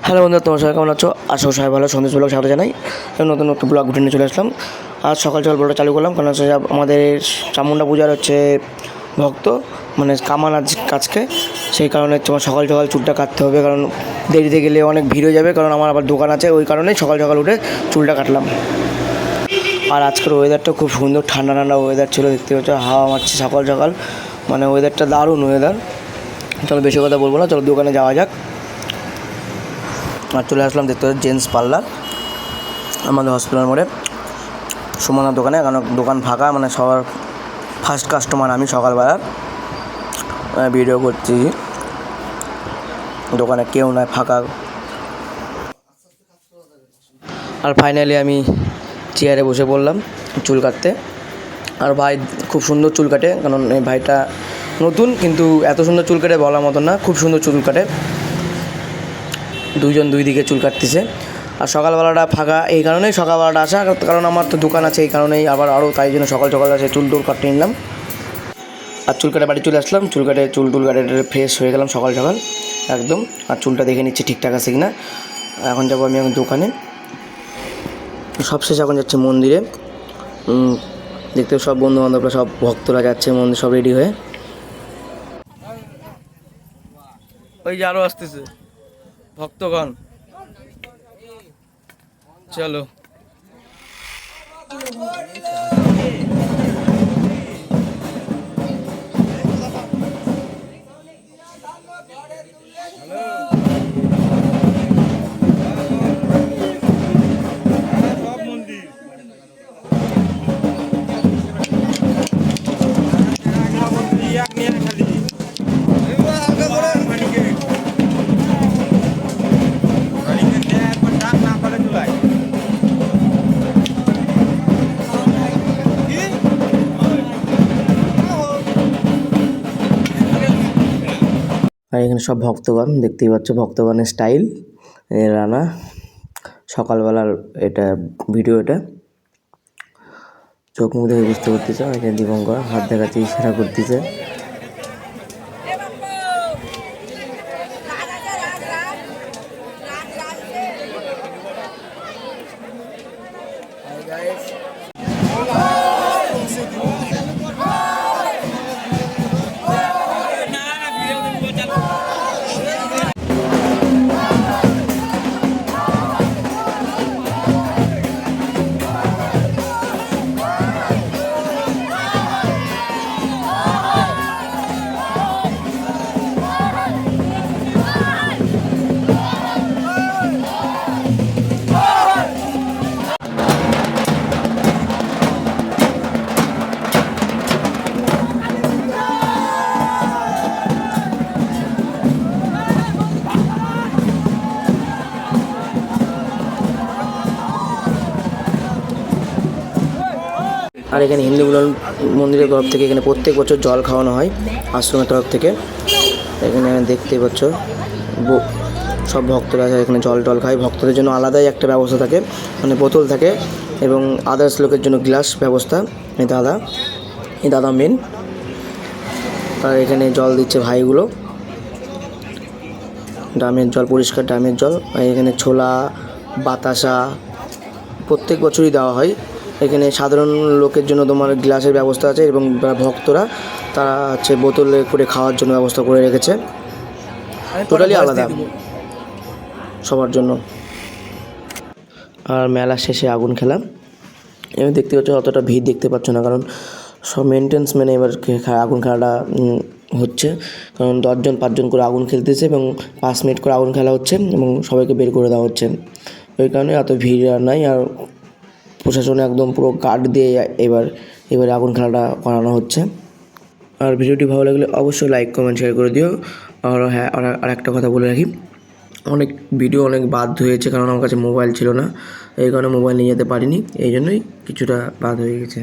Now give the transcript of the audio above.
Hello বন্ধুরা, তোমার সবাই কেমন আছো? আশা করি সবাই ভালো। সন্দেশ ব্লগ স্বাগত জানাই। নতুন একটা ব্লগ ভিডিও চলে আসলাম। আজ সকাল সকাল ব্লগটা চালু করলাম, কারণ হচ্ছে আমাদের চামুন্ডা পূজার হচ্ছে ভক্ত, মানে কামান আজকে, সেই কারণে তোমার সকাল সকাল চুলটা কাটতে হবে, কারণ দেরিতে গেলে অনেক ভিড় হয়ে যাবে, কারণ আমার আবার দোকান আছে, ওই কারণেই সকাল সকাল উঠে চুলটা কাটলাম। আর আজকের ওয়েদারটা খুব সুন্দর, ঠান্ডা ঠান্ডা ওয়েদার ছিল, দেখতে পাচ্ছ হাওয়া মারছে সকাল সকাল, মানে ওয়েদারটা দারুণ ওয়েদার। চলো বেশি কথা বলবো না, চলো দোকানে যাওয়া যাক। আর চলে আসলাম, দেখতে পাচ্ছি জেন্টস পার্লার আমাদের হসপিটাল মোড়ে সুমনার দোকানে, কারণ দোকান ফাঁকা, মানে সবার ফার্স্ট কাস্টমার আমি সকালবেলার ভিডিও করছি, দোকানে কেউ নয়, ফাঁকা। আর ফাইনালি আমি চেয়ারে বসে পড়লাম চুল কাটতে। আর ভাই খুব সুন্দর চুল কাটে, কারণ এই ভাইটা নতুন, কিন্তু এত সুন্দর চুল কাটে বলার মতন না, খুব সুন্দর চুল কাটে। দুইজন দুই দিকে চুল কাটতেছে। আর সকালবেলাটা ফাঁকা, এই কারণেই সকালবেলাটা আসা, কারণ আমার তো দোকান আছে, এই কারণেই আরও তাই জন্য সকাল সকাল আসে চুল টুল কাটতে নিলাম। আর চুল কাটে বাড়ি চলে আসলাম, চুল টুল কাটে ফ্রেশ হয়ে গেলাম সকাল সকাল একদম। আর চুলটা দেখে নিচ্ছি ঠিকঠাক আছে কিনা। এখন যাবো আমি এখন দোকানে, সবশেষে এখন যাচ্ছে মন্দিরে। দেখতে সব বন্ধু বান্ধবরা, সব ভক্তরা যাচ্ছে মন্দির, সব রেডি হয়ে। ওই যে আরও আসতেছে ভক্তগণ, চলো। আর এখানে সব ভক্তগণ, দেখতেই পাচ্ছ ভক্তগণের স্টাইল রানা সকালবেলার এটা ভিডিও, এটা চোখ মুখ দেখে বুঝতে পারতেছে। এখানে দীপঙ্কর হাত দেখাচ্ছে, ইশারা করতেছে। আর এখানে হিন্দু মন্দিরের তরফ থেকে এখানে প্রত্যেক বছর জল খাওয়ানো হয় আশ্রমের তরফ থেকে। এখানে দেখতে পাচ্ছ সব ভক্তরা এখানে জল খায়। ভক্তদের জন্য আলাদাই একটা ব্যবস্থা থাকে, মানে বোতল থাকে, এবং আদার্স লোকের জন্য গ্লাস ব্যবস্থা। এই দাদা মেন। আর এখানে জল দিচ্ছে ভাইগুলো, ড্রামের জল, পরিষ্কার ড্রামের জল। আর এখানে ছোলা বাতাসা প্রত্যেক বছরই দেওয়া হয়। এখানে সাধারণ লোকের জন্য তোমার গ্লাসের ব্যবস্থা আছে, এবং ভক্তরা তারা হচ্ছে বোতলে করে খাওয়ার জন্য ব্যবস্থা করে রেখেছে, টোটালি আলাদা সবার জন্য। আর মেলা শেষে আগুন খেলা, এবার দেখতে পাচ্ছ অতটা ভিড় দেখতে পাচ্ছ না, কারণ সব মেনটেন্স মেনে এবার আগুন খেলাটা হচ্ছে, কারণ 10জন 5জন করে আগুন খেলতেছে, এবং 5 মিনিট করে আগুন খেলা হচ্ছে, এবং সবাইকে বের করে দেওয়া হচ্ছে। ওই কারণে এত ভিড় আর নাই। আর প্রশাসনে একদম পুরো গার্ড দিয়ে এবার আগুন খেলাটা করানো হচ্ছে। আর ভিডিওটি ভালো লাগলে অবশ্যই লাইক কমেন্ট শেয়ার করে দিও। আর হ্যাঁ, আর একটা কথা বলে রাখি, অনেক বাদ হয়েছে, কারণ আমার কাছে মোবাইল ছিল না, এই কারণে মোবাইল নিয়ে যেতে পারিনি, এই জন্যই কিছুটা বাদ হয়ে গেছে।